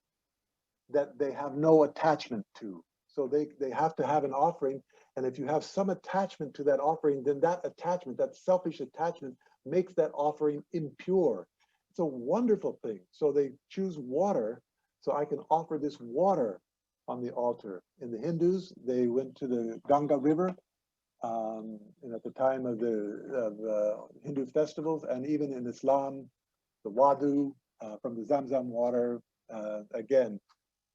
that they have no attachment to. So they have to have an offering. And if you have some attachment to that offering, then that attachment, that selfish attachment, makes that offering impure. It's a wonderful thing. So they choose water. So I can offer this water on the altar. In the Hindus, they went to the Ganga River and at the time of the Hindu festivals, and even in Islam, the Wadu from the Zamzam water, again,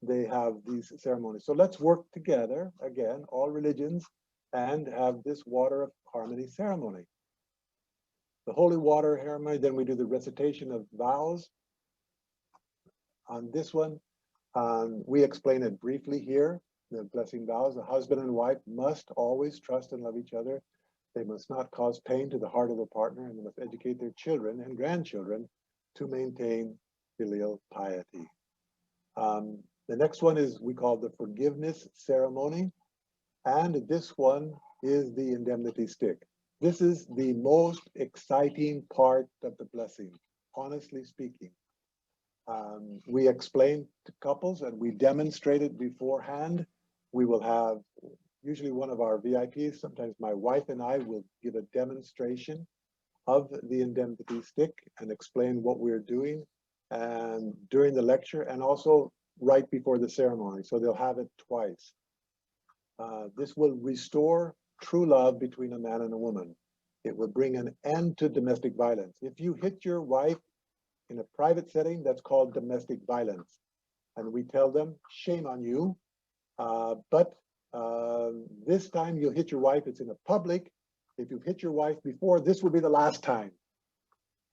they have these ceremonies. So let's work together, again, all religions, and have this water of harmony ceremony. The holy water ceremony, then we do the recitation of vows. On this one, we explain it briefly here, the blessing vows. The husband and wife must always trust and love each other. They must not cause pain to the heart of their partner, and they must educate their children and grandchildren to maintain filial piety. The next one is we call the forgiveness ceremony. And this one is the indemnity stick. This is the most exciting part of the blessing, honestly speaking. We explain to couples and we demonstrate it beforehand. We will have usually one of our VIPs, sometimes my wife and I will give a demonstration of the indemnity stick and explain what we're doing and during the lecture and also right before the ceremony. So they'll have it twice. This will restore true love between a man and a woman. It will bring an end to domestic violence. If you hit your wife in a private setting, that's called domestic violence. And we tell them, shame on you. But this time you'll hit your wife, it's in a public. If you've hit your wife before, this will be the last time.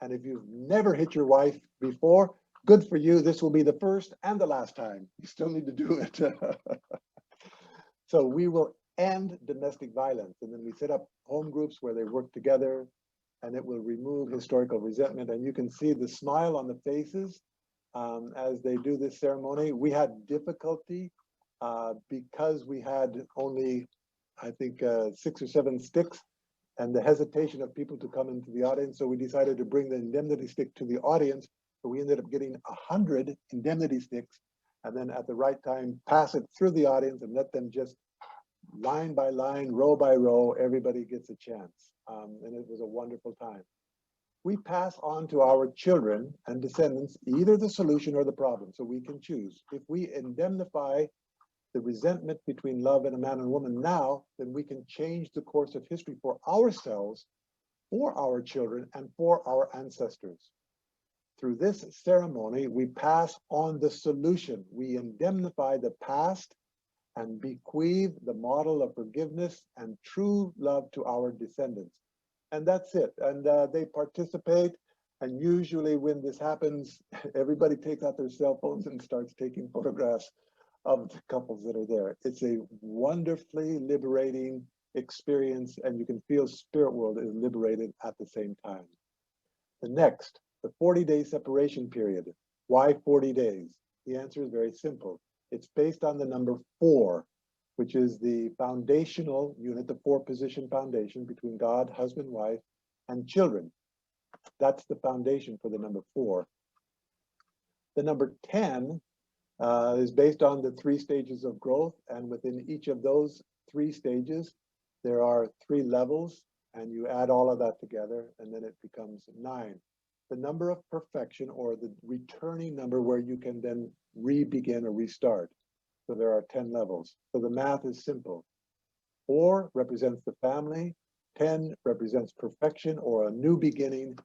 And if you've never hit your wife before, good for you. This will be the first and the last time. You still need to do it. So we will end domestic violence. And then we set up home groups where they work together and it will remove historical resentment. And you can see the smile on the faces as they do this ceremony. We had difficulty because we had only, I think, 6 or 7 sticks and the hesitation of people to come into the audience. So we decided to bring the indemnity stick to the audience. So we ended up getting 100 indemnity sticks and then at the right time, pass it through the audience and let them just line by line, row by row, everybody gets a chance. And it was a wonderful time. We pass on to our children and descendants either the solution or the problem, so we can choose. If we indemnify the resentment between love and a man and woman now, then we can change the course of history for ourselves, for our children, and for our ancestors. Through this ceremony, we pass on the solution. We indemnify the past and bequeath the model of forgiveness and true love to our descendants. And that's it. And they participate. And usually when this happens, everybody takes out their cell phones and starts taking photographs of the couples that are there. It's a wonderfully liberating experience, and you can feel spirit world is liberated at the same time. The next, the 40-day separation period. Why 40 days? The answer is very simple. It's based on the number 4, which is the foundational unit, the 4-position foundation between God, husband, wife, and children. That's the foundation for the number 4. The number 10 is based on the 3 stages of growth, and within each of those 3 stages, there are 3 levels, and you add all of that together, and then it becomes 9. The number of perfection, or the returning number where you can then re-begin or restart. So there are 10 levels. So the math is simple. 4 represents the family, 10 represents perfection or a new beginning,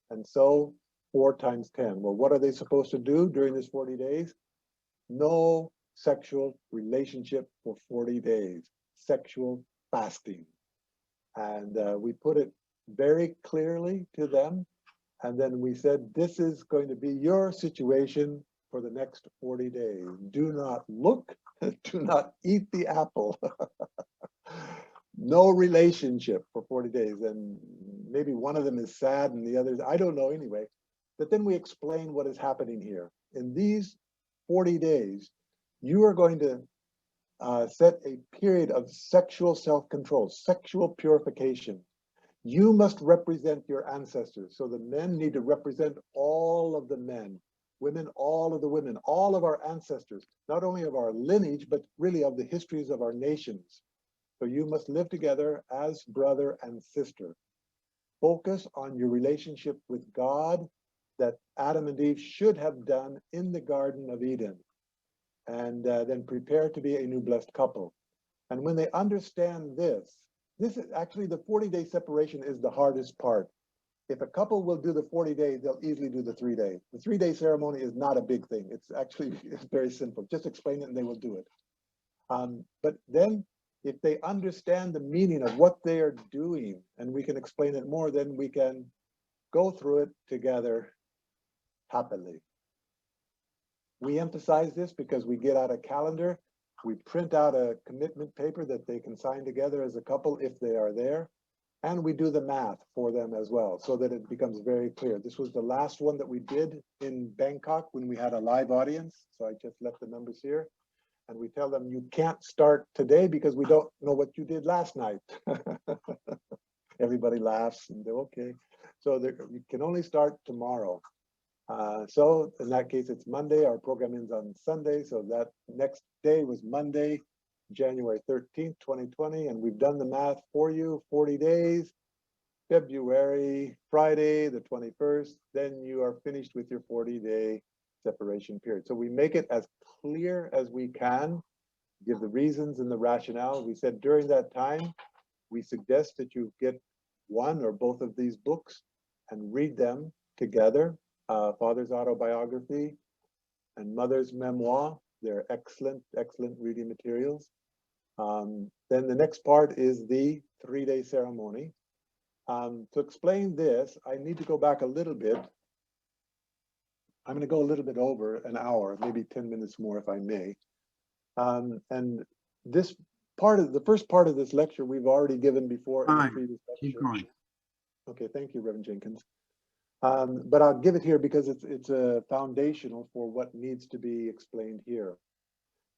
and so 4 times 10. Well, what are they supposed to do during this 40 days? No sexual relationship for 40 days, sexual fasting. And we put it very clearly to them. And then we said, this is going to be your situation for the next 40 days. Do not look, do not eat the apple. No relationship for 40 days. And maybe one of them is sad and the others, I don't know anyway. But then we explain what is happening here. In these 40 days, you are going to set a period of sexual self-control, sexual purification. You must represent your ancestors. So the men need to represent all of the men, women, all of the women, all of our ancestors, not only of our lineage, but really of the histories of our nations. So you must live together as brother and sister. Focus on your relationship with God that Adam and Eve should have done in the Garden of Eden. And then prepare to be a new blessed couple. And when they understand this is actually the 40-day separation is the hardest part. If a couple will do the 40 days, they'll easily do the 3-day. The 3-day ceremony is not a big thing. It's actually very simple. Just explain it and they will do it. But then if they understand the meaning of what they are doing, and we can explain it more, then we can go through it together happily. We emphasize this because we get out a calendar, we print out a commitment paper that they can sign together as a couple if they are there, and we do the math for them as well so that it becomes very clear. This was the last one that we did in Bangkok when we had a live audience, so I just left the numbers here. And we tell them, you can't start today because we don't know what you did last night. Everybody laughs and they're okay. So you can only start tomorrow. So in that case, it's Monday. Our program ends on Sunday. So that next day was Monday, January 13th, 2020. And we've done the math for you, 40 days, February, Friday, the 21st. Then you are finished with your 40-day separation period. So we make it as clear as we can, give the reasons and the rationale. We said during that time, we suggest that you get one or both of these books and read them together. Father's autobiography and Mother's memoir. They're excellent, excellent reading materials. Then the next part is the 3-day ceremony. To explain this, I need to go back a little bit. I'm going to go a little bit over an hour, maybe 10 minutes more if I may. And this part of the first part of this lecture we've already given before in the previous lecture. Keep going. Okay, thank you, Reverend Jenkins. But I'll give it here because it's a foundational for what needs to be explained here.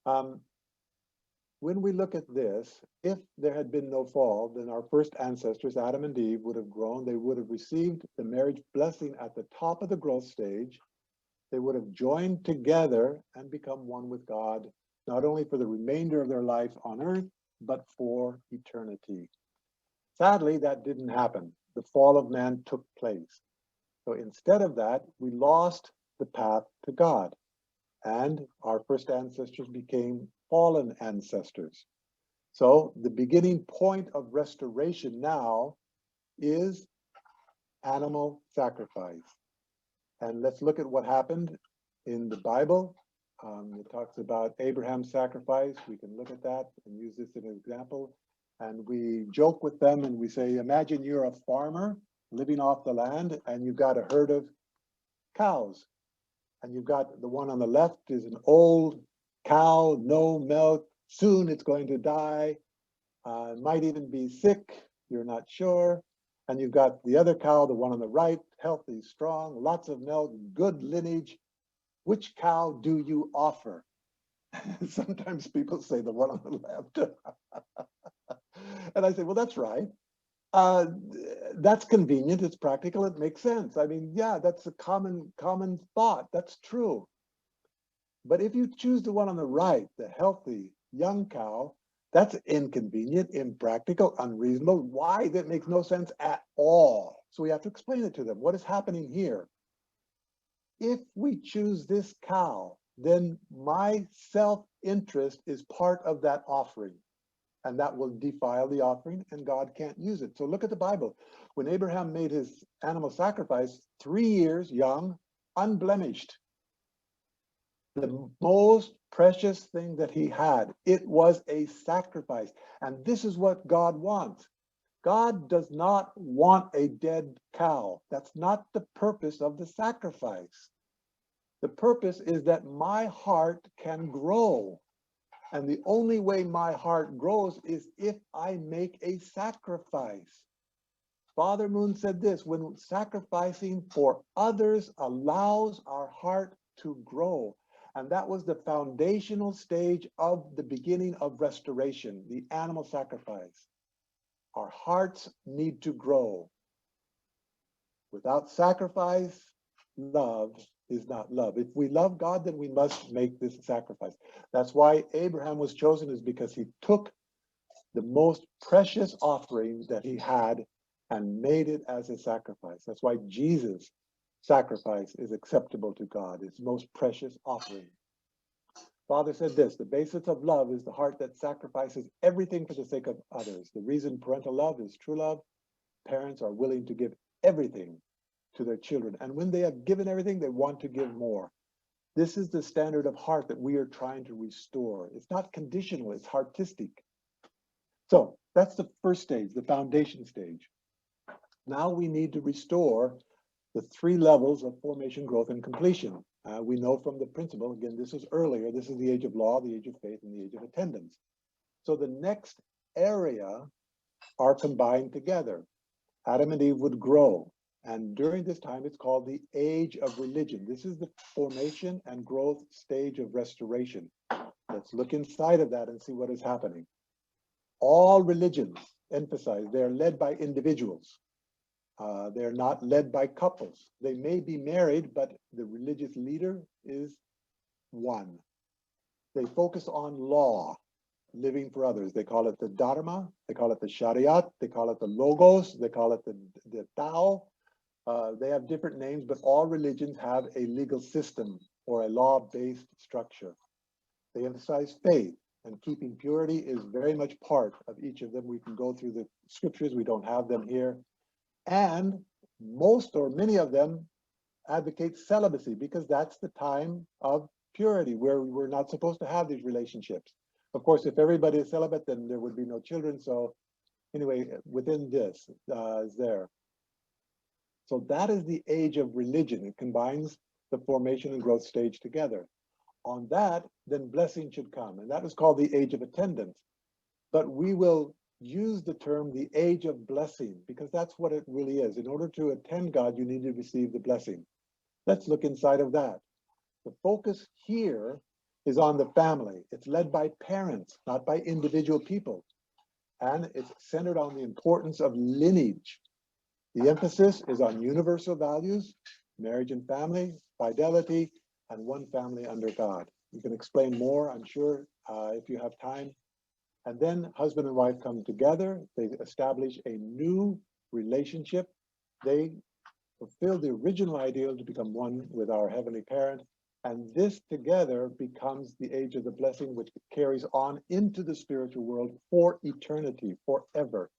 When we look at this, if there had been no fall, then our first ancestors, Adam and Eve, would have grown. They would have received the marriage blessing at the top of the growth stage. They would have joined together and become one with God, not only for the remainder of their life on earth, but for eternity. Sadly, that didn't happen. The fall of man took place. So instead of that, we lost the path to God, and our first ancestors became fallen ancestors. So the beginning point of restoration now is animal sacrifice. And let's look at what happened in the Bible. It talks about Abraham's sacrifice. We can look at that and use this as an example. And we joke with them and we say, imagine you're a farmer living off the land and you've got a herd of cows. And you've got the one on the left is an old cow, no milk. Soon it's going to die. Might even be sick. You're not sure. And you've got the other cow, the one on the right, healthy, strong, lots of milk, good lineage. Which cow do you offer? Sometimes people say the one on the left. And I say, well, that's right. That's convenient, it's practical, it makes sense. I mean, yeah, that's a common thought. That's true. But if you choose the one on the right, the healthy young cow, that's inconvenient, impractical, unreasonable. Why? That makes no sense at all. So we have to explain it to them. What is happening here? If we choose this cow, then my self-interest is part of that offering, and that will defile the offering, and God can't use it. So look at the Bible. When Abraham made his animal sacrifice, 3 years young, unblemished, the most precious thing that he had, it was a sacrifice. And this is what God wants. God does not want a dead cow. That's not the purpose of the sacrifice. The purpose is that my heart can grow. And the only way my heart grows is if I make a sacrifice. Father Moon said this, when sacrificing for others allows our heart to grow. And that was the foundational stage of the beginning of restoration, the animal sacrifice. Our hearts need to grow. Without sacrifice, love is not love. If we love God, then we must make this sacrifice. That's why Abraham was chosen, is because he took the most precious offering that he had and made it as a sacrifice. That's why Jesus' sacrifice is acceptable to God, his most precious offering. Father said this, the basis of love is the heart that sacrifices everything for the sake of others. The reason parental love is true love. Parents are willing to give everything to their children. And when they have given everything, they want to give more. This is the standard of heart that we are trying to restore. It's not conditional, it's heartistic. So that's the first stage, the foundation stage. Now we need to restore the 3 levels of formation, growth, and completion. We know from the principle, again, this is earlier, this is the age of law, the age of faith, and the age of attendance. So the next area are combined together. Adam and Eve would grow. And during this time, it's called the age of religion. This is the formation and growth stage of restoration. Let's look inside of that and see what is happening. All religions emphasize they're led by individuals. They're not led by couples. They may be married, but the religious leader is one. They focus on law, living for others. They call it the Dharma, they call it the Shariat, they call it the Logos, they call it the Tao. They have different names, but all religions have a legal system or a law-based structure. They emphasize faith, and keeping purity is very much part of each of them. We can go through the scriptures, we don't have them here. And most or many of them advocate celibacy because that's the time of purity where we're not supposed to have these relationships. Of course, if everybody is celibate, then there would be no children. So anyway, within this is there. So that is the age of religion. It combines the formation and growth stage together. On that, then blessing should come. And that is called the age of attendance. But we will use the term the age of blessing because that's what it really is. In order to attend God, you need to receive the blessing. Let's look inside of that. The focus here is on the family. It's led by parents, not by individual people. And it's centered on the importance of lineage. The emphasis is on universal values, marriage and family, fidelity, and one family under God. You can explain more, I'm sure, if you have time. And then husband and wife come together, they establish a new relationship. They fulfill the original ideal to become one with our heavenly parent. And this together becomes the age of the blessing, which carries on into the spiritual world for eternity, forever.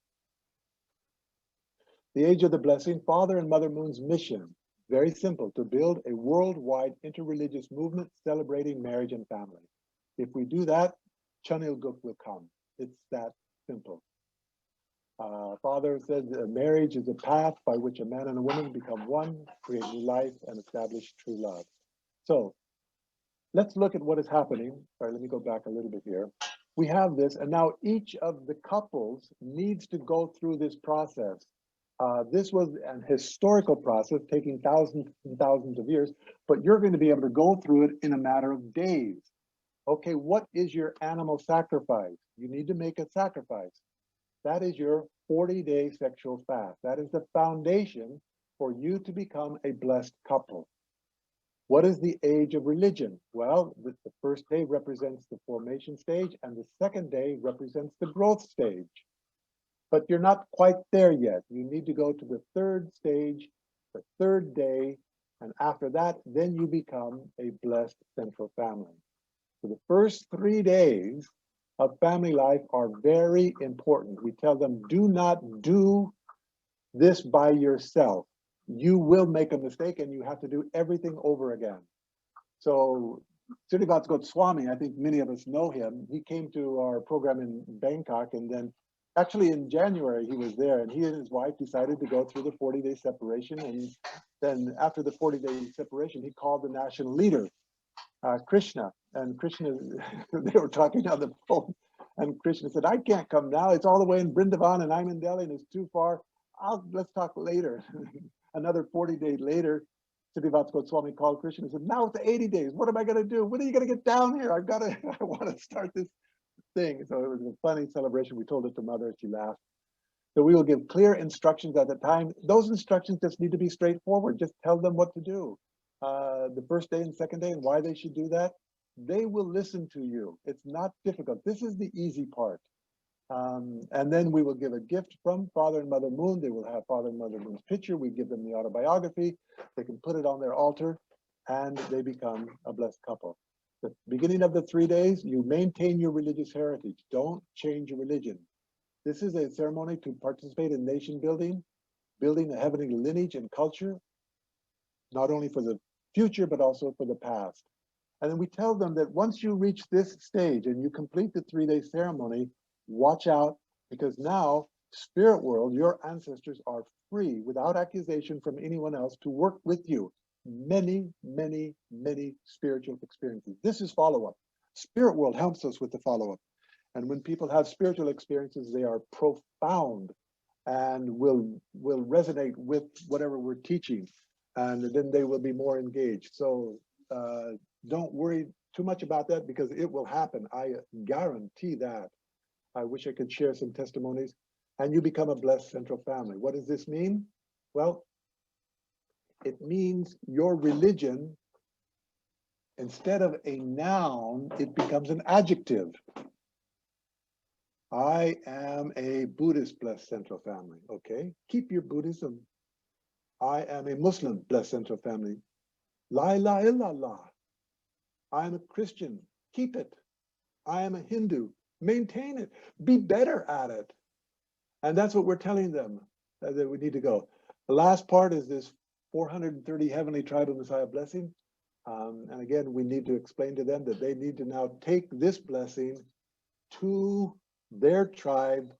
The age of the blessing, Father and Mother Moon's mission, very simple, to build a worldwide interreligious movement celebrating marriage and family. If we do that, Chanilguk will come. It's that simple. Father said marriage is a path by which a man and a woman become one, create new life, and establish true love. So let's look at what is happening. Sorry, let me go back a little bit here. We have this, and now each of the couples needs to go through this process. This was an historical process taking thousands and thousands of years, but you're going to be able to go through it in a matter of days. Okay, what is your animal sacrifice? You need to make a sacrifice. That is your 40-day sexual fast. That is the foundation for you to become a blessed couple. What is the age of religion? Well, the first day represents the formation stage, and the second day represents the growth stage. But you're not quite there yet. You need to go to the third stage, the third day, and after that, then you become a blessed central family. So the first 3 days of family life are very important. We tell them, do not do this by yourself. You will make a mistake and you have to do everything over again. So Srinivas Goswami, I think many of us know him. He came to our program in Bangkok, and then actually in January he was there, and he and his wife decided to go through the 40-day separation. And then after the 40-day separation, he called the national leader, Krishna. And Krishna, they were talking on the phone, and Krishna said, I can't come now. It's all the way in Brindavan and I'm in Delhi and it's too far. Let's talk later. Another 40 days later, Srinivas Goswami called Krishna and said, now it's 80 days. What am I going to do? When are you going to get down here? I want to start this thing. So it was a funny celebration. We told it to Mother, she laughed. So we will give clear instructions at the time. Those instructions just need to be straightforward. Just tell them what to do. The first day and second day and why they should do that. They will listen to you. It's not difficult. This is the easy part. And then we will give a gift from Father and Mother Moon. They will have Father and Mother Moon's picture. We give them the autobiography. They can put it on their altar and they become a blessed couple. The beginning of the 3 days, you maintain your religious heritage. Don't change your religion. This is a ceremony to participate in nation building, building a heavenly lineage and culture, not only for the future, but also for the past. And then we tell them that once you reach this stage and you complete the 3-day ceremony, watch out, because now, spirit world, your ancestors are free without accusation from anyone else to work with you. Many, many, many spiritual experiences. This is follow-up. Spirit world helps us with the follow-up. And when people have spiritual experiences, they are profound and will resonate with whatever we're teaching. And then they will be more engaged. So don't worry too much about that, because it will happen. I guarantee that. I wish I could share some testimonies. And you become a blessed central family. What does this mean? Well, it means your religion, instead of a noun, it becomes an adjective. I am a Buddhist blessed central family. Okay, keep your Buddhism. I am a Muslim blessed central family. La ilaha illallah. I am a Christian. Keep it. I am a Hindu. Maintain it. Be better at it. And that's what we're telling them, that we need to go. The last part is this 430 heavenly tribal Messiah blessing. And again, we need to explain to them that they need to now take this blessing to their tribe,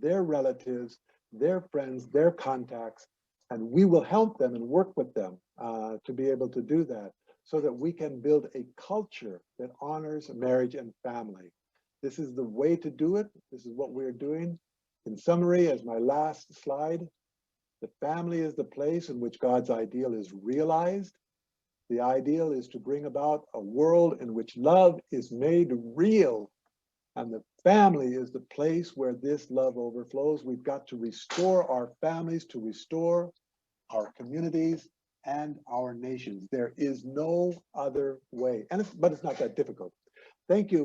their relatives, their friends, their contacts, and we will help them and work with them to be able to do that, so that we can build a culture that honors marriage and family. This is the way to do it. This is what we're doing. In summary, as my last slide, the family is the place in which God's ideal is realized. The ideal is to bring about a world in which love is made real. And the family is the place where this love overflows. We've got to restore our families, to restore our communities and our nations. There is no other way. But it's not that difficult. Thank you.